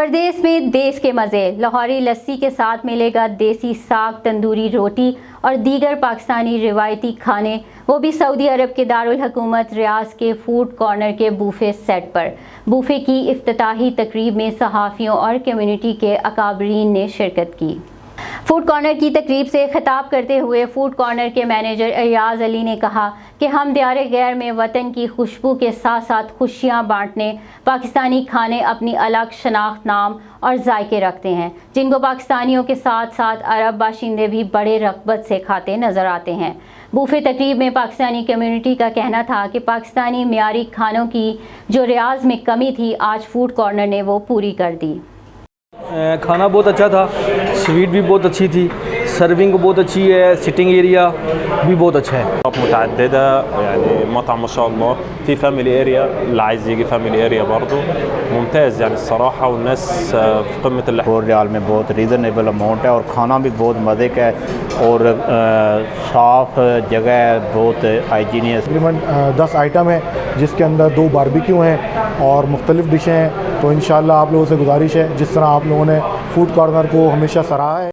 پردیس میں دیس کے مزے، لاہوری لسی کے ساتھ ملے گا دیسی ساگ، تندوری روٹی اور دیگر پاکستانی روایتی کھانے، وہ بھی سعودی عرب کے دارالحکومت ریاض کے فوڈ کارنر کے بوفے سیٹ پر۔ بوفے کی افتتاحی تقریب میں صحافیوں اور کمیونٹی کے اکابرین نے شرکت کی۔ فوڈ کارنر کی تقریب سے خطاب کرتے ہوئے فوڈ کارنر کے مینیجر ایاز علی نے کہا کہ ہم دیار غیر میں وطن کی خوشبو کے ساتھ ساتھ خوشیاں بانٹنے پاکستانی کھانے اپنی الگ شناخت، نام اور ذائقے رکھتے ہیں، جن کو پاکستانیوں کے ساتھ ساتھ عرب باشندے بھی بڑے رغبت سے کھاتے نظر آتے ہیں۔ بوفے تقریب میں پاکستانی کمیونٹی کا کہنا تھا کہ پاکستانی معیاری کھانوں کی جو ریاض میں کمی تھی، آج فوڈ کارنر نے وہ پوری کر دی۔ کھانا بہت اچھا تھا، سویٹ بھی بہت اچھی تھی، سرونگ بہت اچھی ہے، سٹنگ ایریا بھی بہت اچھا ہے۔ متعددة يعني مطعم ما شاء الله في فاميلي اريا، اللي عايز يجي فاميلي اريا برضه ممتاز يعني الصراحة، والناس في قمة فور ریال میں بہت ریزنیبل اماؤنٹ ہے اور کھانا بھی بہت مزے کا ہے اور صاف جگہ ہے، بہت ہائیجینیس۔ تقریباً 10 آئٹم ہیں جس کے اندر 2 باربیکیو ہیں اور مختلف ڈشیں ہیں، تو انشاءاللہ آپ لوگوں سے گزارش ہے جس طرح آپ لوگوں نے فوڈ کارنر کو ہمیشہ سراہا ہے۔